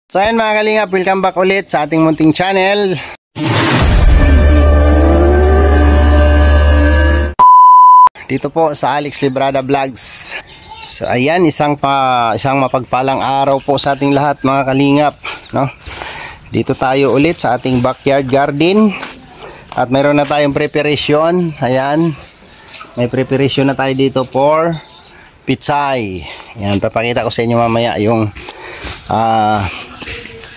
So ayan mga kalingap, welcome back ulit sa ating munting channel. Dito po sa Alex Librada Vlogs. So ayan, isang mapagpalang araw po sa ating lahat mga kalingap, no? Dito tayo ulit sa ating backyard garden. At mayroon na tayong preparation. Ayan, may preparation na tayo dito for pitsay. Ayan, papakita ko sa inyo mamaya yung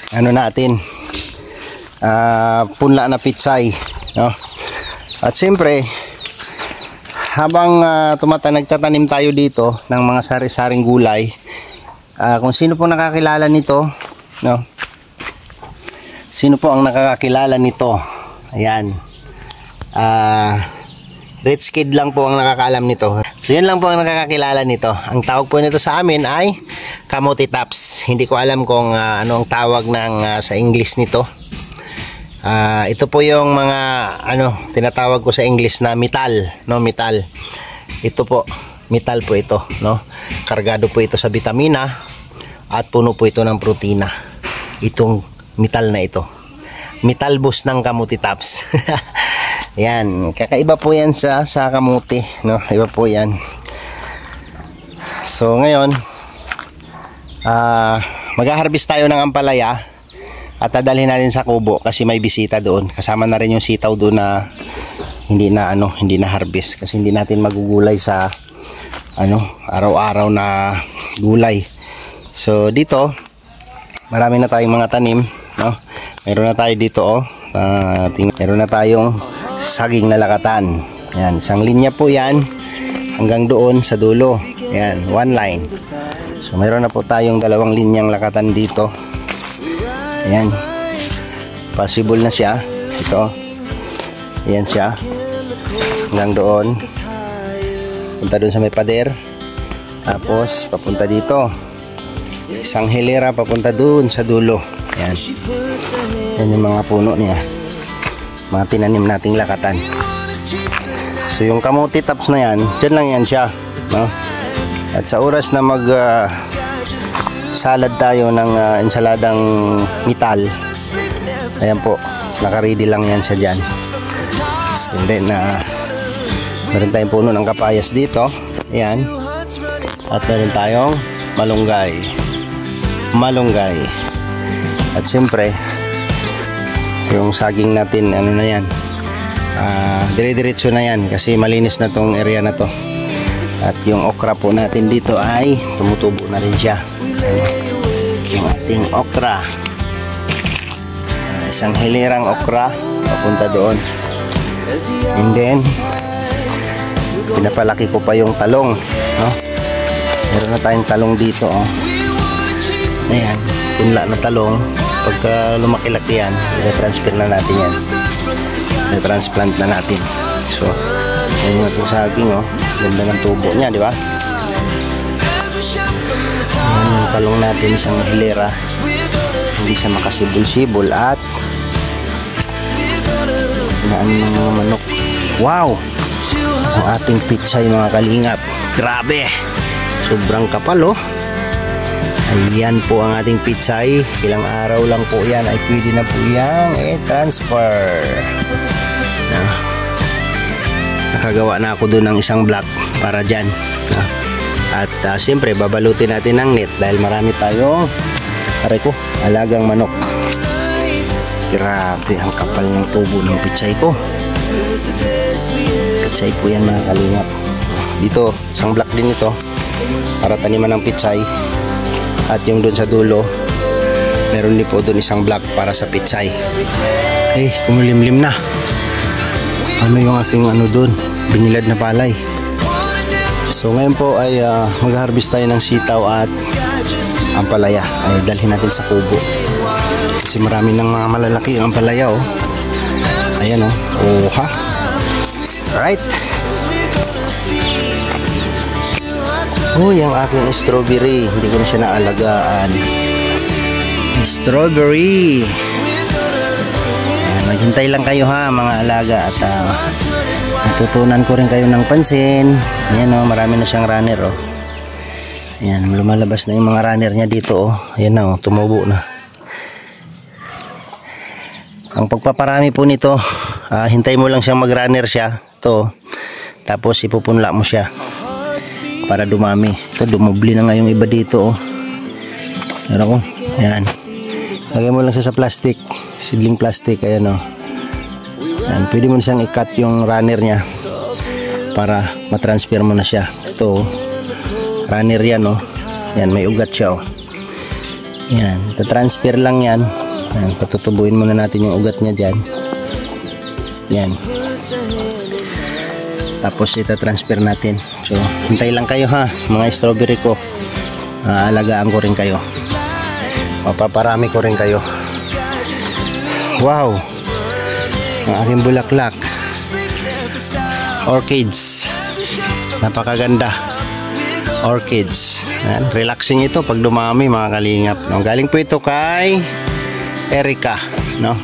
ano natin, punla na pitsay, no? At siyempre habang nagtatanim tayo dito ng mga sari-saring gulay, kung sino po nakakilala nito, no? Sino po ang nakakakilala nito? Ayan, Rich Kid lang po ang nakakaalam nito. So yun lang po ang nakakakilala nito. Ang tawag po nito sa amin ay kamote tops. Hindi ko alam kung ano ang tawag ng sa English nito. Ito po yung mga tinatawag ko sa English na metal, no? Metal. Ito po, metal po ito, no? Kargado po ito sa bitamina at puno po ito ng protina. Itong metal na ito. Metal boost ng kamote tops. Yan, kakaiba po yan sa kamuti, no? Iba po yan. So ngayon, mag-harvest tayo ng ampalaya at dadalhin natin sa kubo kasi may bisita doon. Kasama na rin yung sitaw doon na hindi na harvest kasi hindi natin magugulay sa araw-araw na gulay. So dito, marami na tayong mga tanim, no? Meron na tayo dito, meron na tayong saging na lakatan. Yan, isang linya po yan hanggang doon sa dulo. Yan, one line. So mayroon na po tayong dalawang linyang lakatan dito. Ayan, possible na siya. Ito, ayan siya hanggang doon, punta doon sa may pader, tapos papunta dito, isang hilera papunta doon sa dulo. Ayan, yan yung mga puno niya, mga tinanim nating lakatan. So yung kamote tops na yan, dyan lang yan siya, no? At sa oras na mag salad tayo ng ensaladang metal, ayan po, nakaready lang yan siya dyan. So, and then meron tayong puno ng kapayas dito, ayan, at meron tayong malunggay. At siyempre yung saging natin, na yan, dire-diretso na yan kasi malinis na tong area na to. At yung okra po natin dito ay tumutubo na rin siya. Yung ating okra, isang hilirang okra papunta doon. And then pinapalaki ko pa yung talong, no? Meron na tayong talong dito, ayan, punla na talong. Pagka lumaki-laki yan, i-transfer na natin yan, i-transplant na natin. So yan yung ating saging, ganda ng tubo niya, di ba? Yan yung talong natin, isang hilera, hindi siya makasibol-sibol. At naan ng mga manok. Wow, ang ating pitsay mga kalingap, grabe, sobrang kapal, ayan po ang ating pitsay. Ilang araw lang po yan ay pwede na po yang i-transfer. Nakagawa na ako doon ng isang block para dyan, at siyempre babalutin natin ng net dahil marami tayong alagang manok. Grabe, ang kapal ng tubo ng pitsay ko. Pitsay po yan mga kalingap. Dito, isang block din ito para taniman ng pitsay. At yung doon sa dulo, meron din po doon isang block para sa pitsay. Kumulimlim na. Ano yung aking doon, binilad na palay. So ngayon po ay mag-harvest tayo ng sitaw at ampalaya. Ay dalhin natin sa kubo kasi marami ng mga malalaki ang ampalaya, ayan, right. Yung aking strawberry, hindi ko na siya naalagaan. Strawberry, maghintay lang kayo mga alaga, at natutunan ko rin kayo ng pansin. Ayan, marami na siyang runner, Ayan, lumalabas na yung mga runner niya dito, Ayan na, tumubo na. Ang pagpaparami po nito, hintay mo lang siyang mag-runner siya. Ito. Tapos ipupunla mo siya para dumami. Ito, dumubli na nga yung iba dito. Oh. Pero ko, ayan. Lagay mo lang siya sa plastic. Seedling plastic, ayan o. Ayan, pwede mo na siyang i-cut yung runner niya para matransfer mo na siya. Ito, runner yan o. Ayan, may ugat siya o. Ayan, transfer lang yan. Ayan, patutubuin muna natin yung ugat niya dyan. Yan. Tapos ita-transfer natin. So, hintay lang kayo ha, mga strawberry ko. Alagaan ko rin kayo. Mapaparami ko rin kayo. Wow! Ang aking bulaklak. Orchids. Napakaganda. Orchids. Ayan, relaxing ito pag dumami mga kalingap. No? Galing po ito kay Erica, no?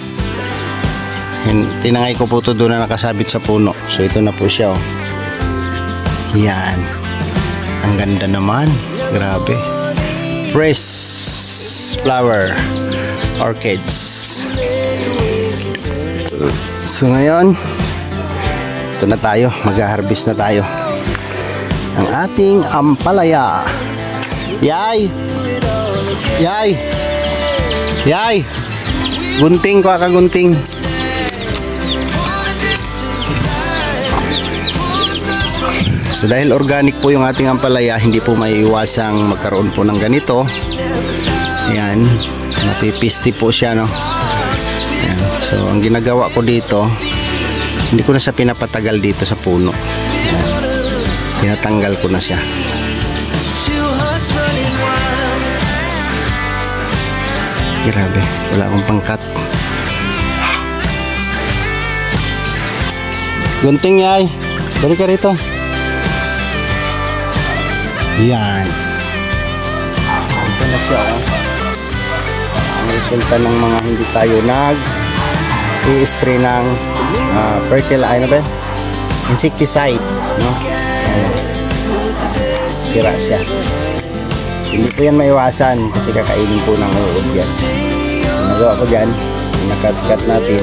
Tinangay ko po ito doon na nakasabit sa puno. So ito na po siya, oh. Yan. Ang ganda naman. Grabe. Fresh flower orchids. So ngayon, ito na tayo. Mag-harvest na tayo. Ang ating ampalaya. Yay! Yay! Yay! Gunting ko, gunting. So dahil organic po yung ating ampalaya, hindi po maiiwasang magkaroon po ng ganito. Ayan, napipisti po siya, no? Ayan. So ang ginagawa ko dito, hindi ko na siya pinapatagal dito sa puno. Ayan. Tinatanggal ko na siya. Grabe, wala akong pangkat. Gunting, yay. Balik ka rito. Yan. Ito na siya, oh. Ang resulta ng mga hindi tayo i-spray ng fertilizer, ano ba? Insecticide, no? Sira siya. Hindi po yan maiwasan kasi kakainin po ng uod yan. Nagawa ko dyan, nakat-cut natin,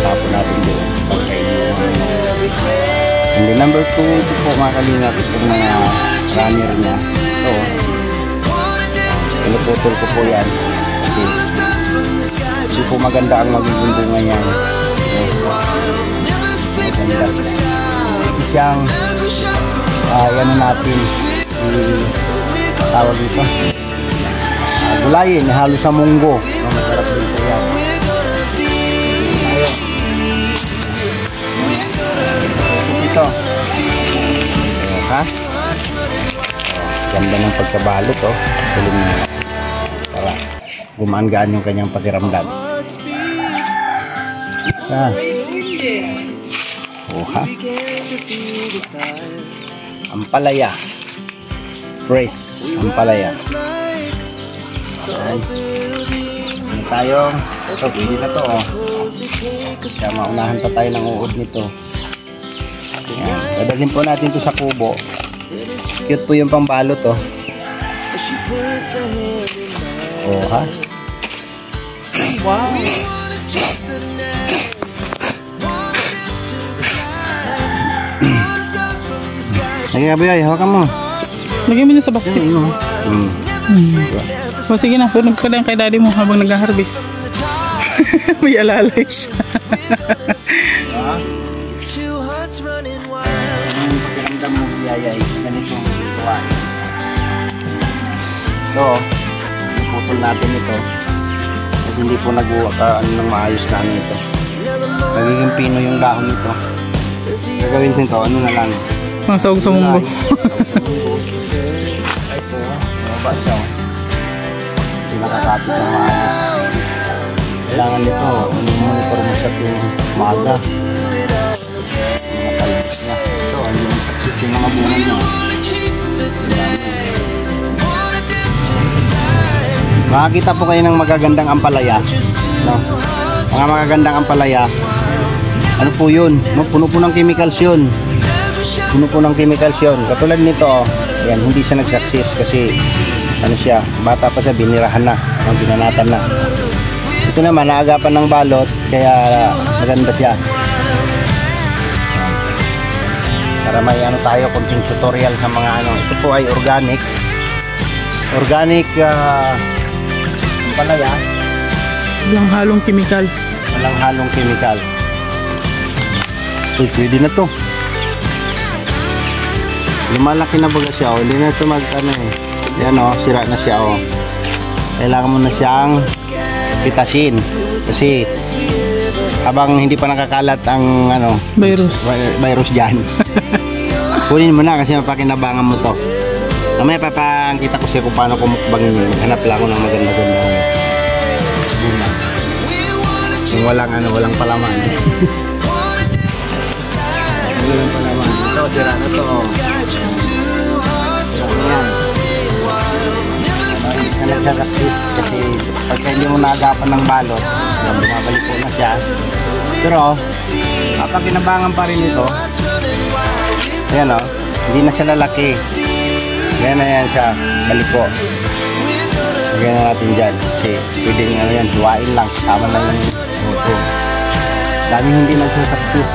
tapon natin doon, pagkainin. And then number 2, ito po mga kalingap, itong mga runner niya. Ito, pinuputol ko po yan kasi hindi po maganda ang magiging bunga niya. Maganda. Ito siyang yan natin tawag dito gulayin, halo sa munggo. Masarap dito yan. Ito ha, ganda ng pagkabalot, oh. Para gumaan-gaan yung kanyang pakiramdam. Ha, ampalaya, fresh ampalaya. Ayan. Ano tayo? So, pwede na to, oh. Kaya maunahan pa tayo ng uod nito. Ayan. Dadalhin po natin to sa kubo. Cute po yung pambalot, oh. Oh, ha? Wow! Lagi nga, Boy, hawakan mo. Lagyan mo na sa basket. O sige na, punog ka lang kay daddy mo habang nag-harvest. May alalay siya. Pakiramdam mo, yayay. Ganitong gawa. Ito, putol natin ito. Kasi hindi po nagawa ng maayos na ano ito. Nagiging pino yung dahon nito. Gagawin nito, ano na lang. Masawag sa munggo. Ito, mababa siya. Hindi nakakapit ng maayos. Kailangan nito, monitor mo siya tuwing maaga. Mga talbos niya. Ito, hindi mo saksis yung mga bunga niya. Makakita po kayo ng magagandang ampalaya, no? Mga magagandang ampalaya, ano po yun? No? Puno po ng chemicals yun. Puno po ng chemicals yun. Katulad nito, oh, yan, hindi siya nagsaksis kasi ano siya, bata pa siya, binirahan na, binanatan na. Ito naman, naagapan ng balot, kaya maganda siya. Para may ano tayo, konting tutorial sa mga ano. Ito po ay organic. Organic palaya. Walang halong chemical. Walang halong chemical. Uy, pwede na to. Lumalaki na baga siya, oh. Hindi na ito mag ano eh. Yan oh, sira na siya oh. Kailangan mo na siyang pitasin. Kasi habang hindi pa nakakalat ang ano, virus dyan. Kunin mo na kasi mapakinabangan mo to. Mamaya papakita ko siya kung paano kumukbangin yun. Hanap lang ako ng maganda-ganda. Yung walang ano, walang palaman. Walang palaman. Ito, tira na to. Yan. Hindi na nagkakaksis kasi pagka hindi mo naagapan ng balot, bumabalik po na siya. Pero, mapakinabangan pa rin ito. Ayan o, hindi na siya lalaki. Ayan na yan siya, balik po. Lagyan na natin dyan. Kasi pwede nga yan, duwain lang. Tama na yung ito. Daming hindi nagsasaksis.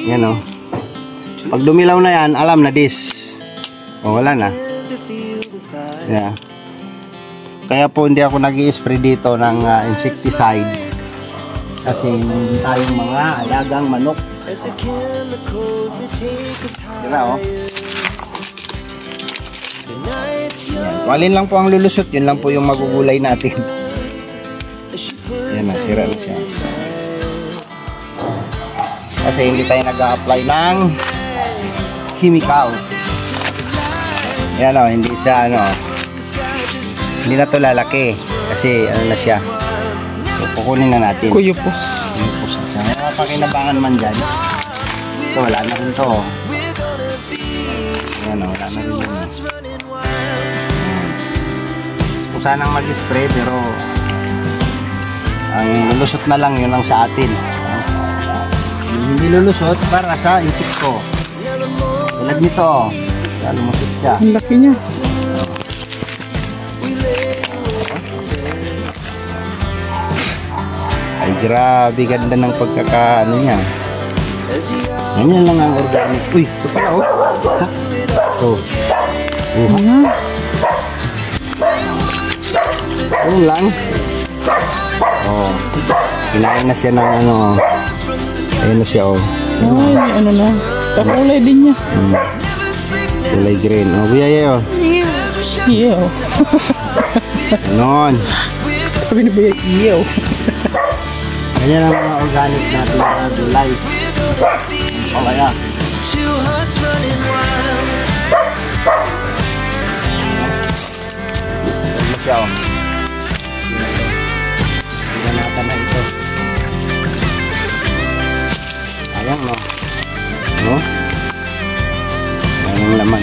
Ayan o. Pag dumilaw na yan, alam na this. O wala na. Yeah. Kaya po hindi ako nag-i-spray dito ng insecticide. Kasi hindi tayong mga alagang manok. Diba o? Walin lang po ang lulusot, yun lang po yung magugulay natin. Yan na, sira na siya. Kasi hindi tayo nag-a-apply ng chemicals. Yan o, hindi siya ano, hindi na to lalaki. Kasi ano na siya. So kukunin na natin. Kuyupos. Kuyupos na siya. May mga pakinabangan man dyan. Ito, wala na rin to. Yan o, wala na rin yun. Sanang mag-spray pero ang lulusot na lang yun ang sa atin. Hindi lulusot para sa insekto. Tulad nito, lumusot siya. Ang laki niya. Ay grabe, ganda ng pagkakaano niya. Ganyan lang ang organic. Uy, ito pala oh. Oh. Ayun lang. Oh. Kinain na siya ng ano. Ayun na siya oh. Ay, may ano na. Kakulay din niya. Kulay green. Oh, buyaya oh. Iyo. Ganon. Sabi ni Buya, iyo. Ganyan ang mga organic natin na gulay. O kaya. Ano siya oh. Pinanatan na ito. Ayan no. No? Ayan ang laman.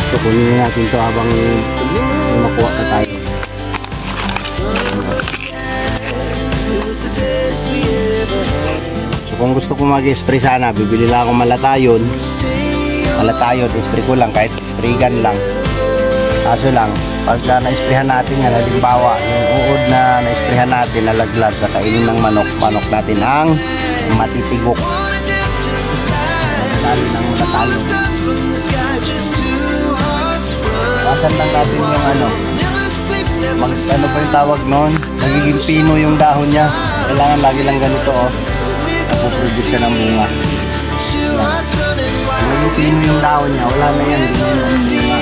So kunin natin ito habang makuha na tayo. So kung gusto ko mag-spray sana, bibili lang ako malatayon. Malatayon, spray ko lang kahit spray gun lang. Kaso lang, pagka na-sprayhan natin yan, halimbawa, yung uod na na-sprayhan natin, nalaglag, kakainin ng manok, manok natin ang matitigok. Lalo ng malatayon. Basan lang natin yung ano, ano pa yung tawag nun, nagiging pino yung dahon niya. Kailangan lagi lang ganito oh, napoproduce siya ng bunga. Nagiging pino yung dahon niya, wala na yan, hindi na yung bunga.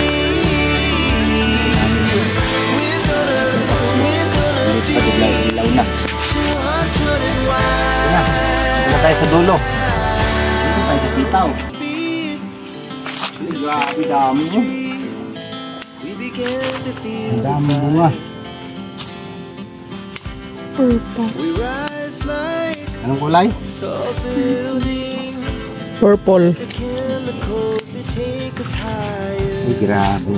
Ilaw na. Ito tayo sa dulo. Ito tayo sa sitaw. Grabe dami mo. Ang dami bunga. Anong kulay? Purple. Ay, grabe.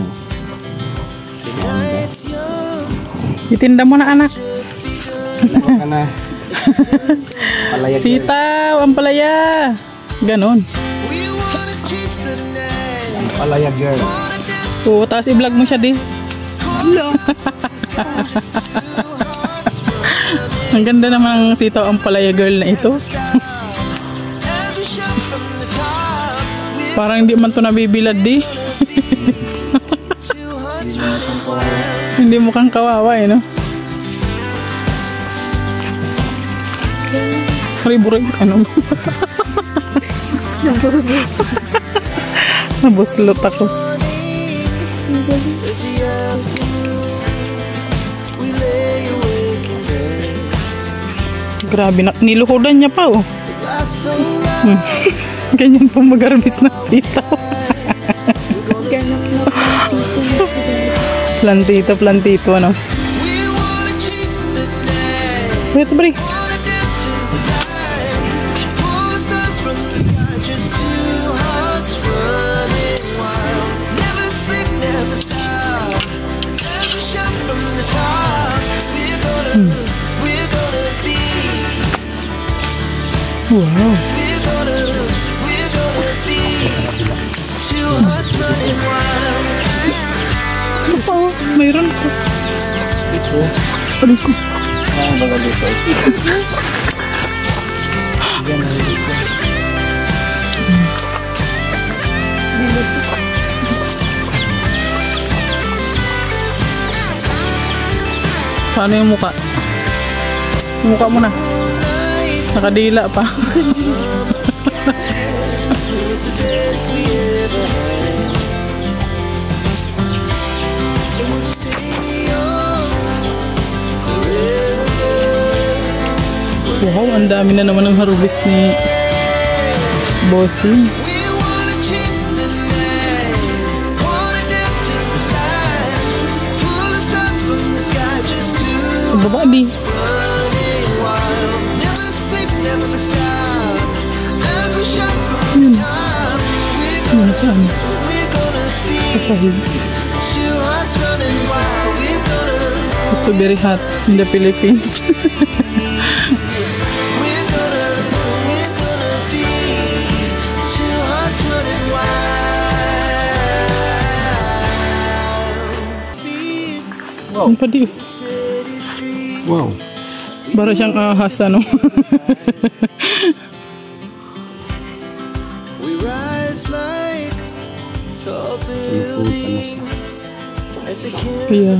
Itinda mo na anak. Ano ka na? Palaya. Sitaw, ang palaya. Ganon. Ang palaya girl. Oo, tapos i-vlog mo siya, di. Hello. Ang ganda namang sitaw ang palaya girl na ito. Parang hindi man to nabibilad, di. Hindi mukhang kawawa, eh, no? Riburig, ano? Nabuslot ako. Grabe, niluhudan niya pa, oh. Ganyan po mag-harvest ng sitaw. Plantito, ano? Wait, break. Wow. Ano pa, oh? Mayroon ko. Ito. Ano ko? Ang bagal dito. Yan ang dito. Paano yung muka? Yung muka mo na. Nakadila pa. Wow, ang dami na naman ng harvest ni Bossing. Baba di. Ano saan? Kasahig. It's very hot in the Philippines. Wow. Ang padi. Wow. Para siyang ahas, ano? Ayan.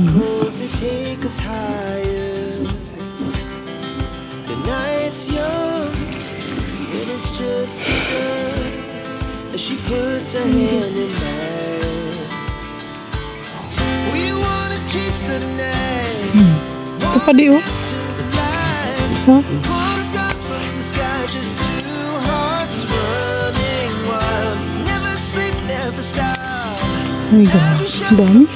Ito pa di, oh. Isa. Ay, dami.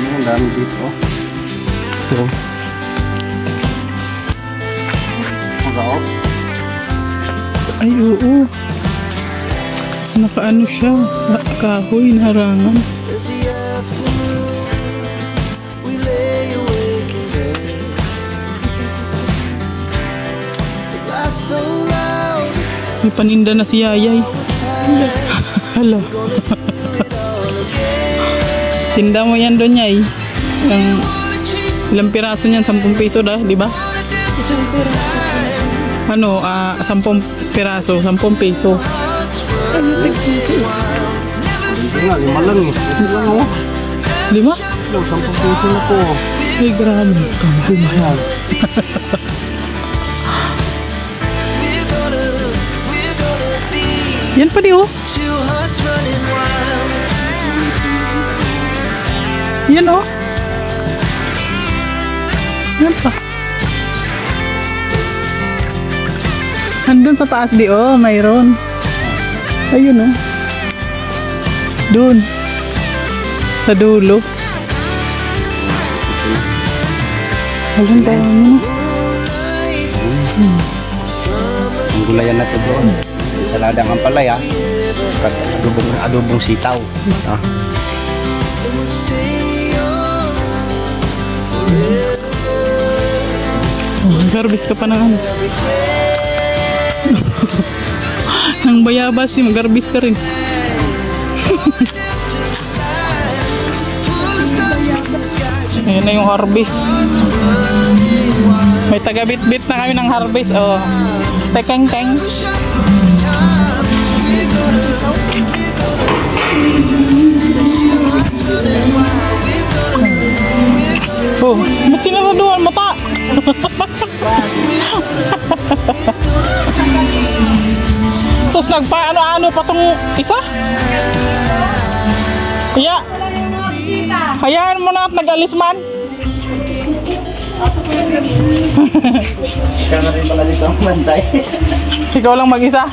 Ang dami dito. Ito. Magaw. Ay, oo. Nakaano siya sa kahoy na harangan. May paninda na si Yayay. Hala. Tinda mo yan doon, Yay. Ilang piraso niyan? 10 piso da, di ba? Ano, 10 piraso, 10 piso. Nga, 5 lang eh. 5 lang oh. 5? 10 piso na po. Ay, grabe. Kamahal. Yan pa di, oh. Yan, oh. Yan pa. Andun sa taas di, oh. Mayroon. Ayun, oh. Doon. Sa dulo. Alam tayo mo. Ang gulayan na ito doon. Saladang ampalaya. Adobong sitaw. Garbis ka pa na ano. Ang bayabas, mag-harvest ka rin. Ayan na yung harvest. May taga-bit-bit na kami ng harvest. Oh. Tekeng-teng. Oh, ba't sinaraduhan mo ta? Sus, nagpa-ano-ano pa tong isa? Iya. Hayaan mo na at nag-alis man. Ikaw na rin pala dito ang manday. Ikaw lang mag-isa?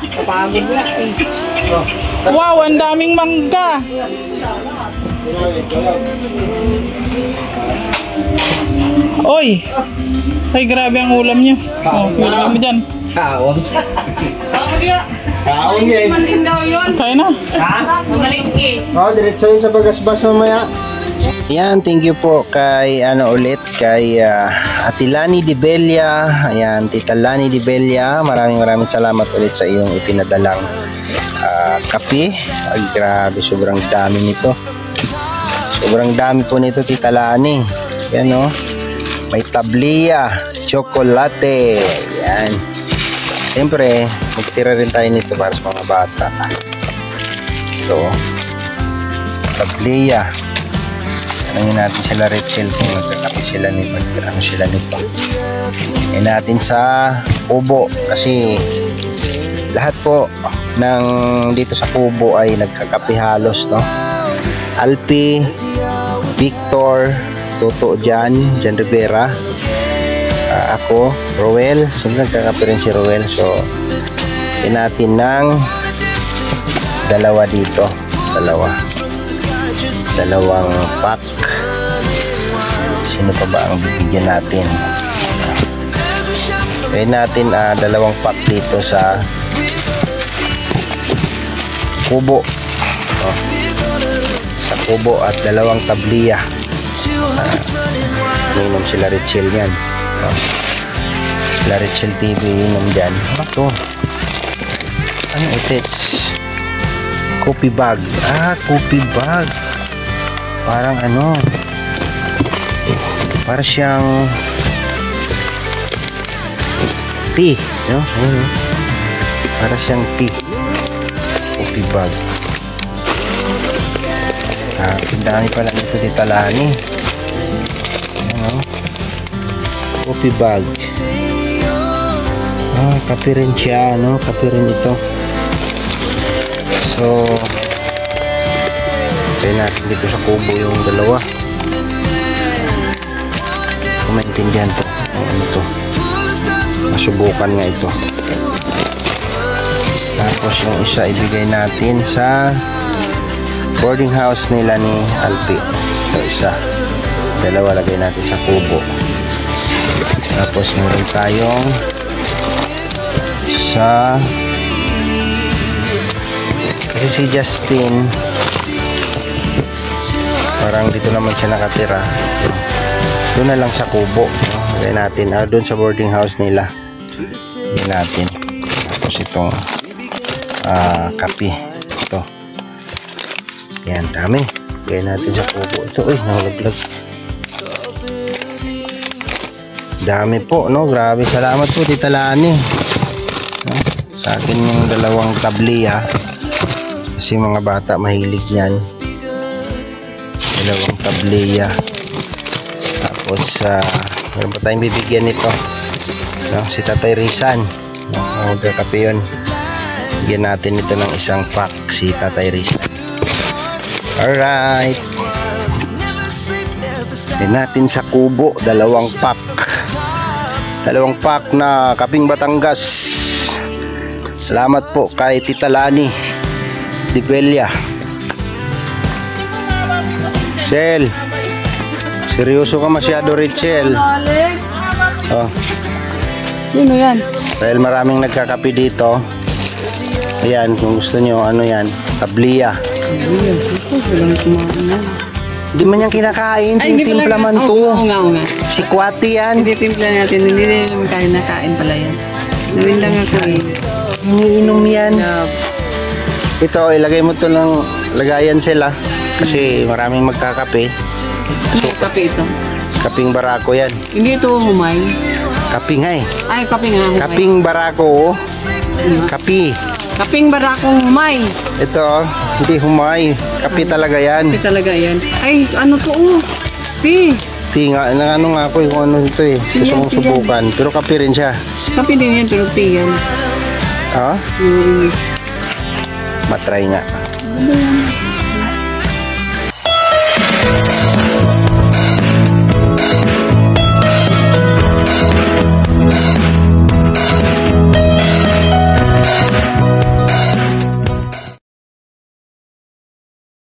Wow, ang daming mangga. Oy! Ay, grabe ang ulam nyo. Oh, ulam mo dyan. Kaon. Kaon yan. Kaya na. Oo, diretso yun sa bagasbas mamaya. Ayan, thank you po kay kay Ate Lani Di Bella. Ayan, Tita Lani Di Bella. Maraming salamat ulit sa iyong ipinadalang kape. Ay, grabe, sobrang dami nito. Sobrang dami po nito, Tita Lani. Yan, oh. May tabliya, chocolate. Yan. Siyempre, magtira rin tayo nito para sa mga bata. Ito, tabliya. Tanungin natin sila Rachel kung nagkakape sila nito. Ano sila nito. Yan natin sa Kubo. Kasi lahat po ng dito sa Kubo ay nagkakape halos, no? Alpi, Victor, Toto Jan Rivera, ako, Roel. Siyempre nagkakape rin si Roel. So, yan natin ng dalawa dito. Dalawang pack. Sino pa ba ang bibigyan natin? Yan natin dalawang pack dito sa Kubo. Oh. Sa Kubo at dalawang tabliya. Inom sila Rachel yan. Oh. Sila Rachel TV inom dyan. Ano to? Ano ito? Coffee bag. Coffee bag. Parang ano, para siyang tea, no? Para siyang tea. Coffee bag. Pindami pala nito di Talani. Ano? Coffee bag. Kape rin siya, no? Kape rin ito. So, kaya natin dito sa Kubo yung dalawa. Kung maintindihan to, ano to, masubukan nga ito. Tapos yung isa ibigay natin sa boarding house nila ni Alpi. So isa, dalawa lagay natin sa Kubo. Tapos meron tayong sa, kasi si Justin parang dito naman siya nakatira, doon na lang sa Kubo, lagay natin doon sa boarding house nila. Lagay natin. Tapos itong kape ito, yan, dami. Lagay natin sa Kubo ito. Uy, nalaglag. Dami po, no? Grabe, salamat po Tita Lani, no? Sa akin yung dalawang tabliya kasi mga bata mahilig yan. Dalawang tabliya. Tapos meron pa tayong bibigyan nito, no? Si Tatay Rizan, no? Magkakape yun. Bigyan natin ito ng isang pack si Tatay Rizan. Alright, bigyan natin sa Kubo dalawang pack na kaping Batangas. Salamat po kay Tita Lani Di Bella. Rachel, seryoso ka masyado, Rachel. Oh. Sino yan? Dahil maraming nagkakape dito. Ayan, kung gusto nyo, ano yan, tabliya. Hindi man yan kinakain, tinitimpla man to. Oo nga. Si Kwati yan. Hindi timpla natin, hindi naman kain pala yan. Nawin lang ako eh. Iniinom yan. Ito, ilagay mo to ng lagayan sila. Kasi maraming magkakape. Hindi, kape ito. Kaping barako yan. Hindi ito humay. Kaping nga eh. Ay, kape nga humay. Kaping barako. Kapi. Kaping barakong humay. Ito, hindi humay. Kapi talaga yan. Kape talaga yan. Ay, ano to oh. Pi. Tinga, ano nga ako kung ano ito eh. Gusto mong subukan. Pero kapi rin siya. Kape din yan, pero pi yan. Ha? Yung Matry nga. Ano yan?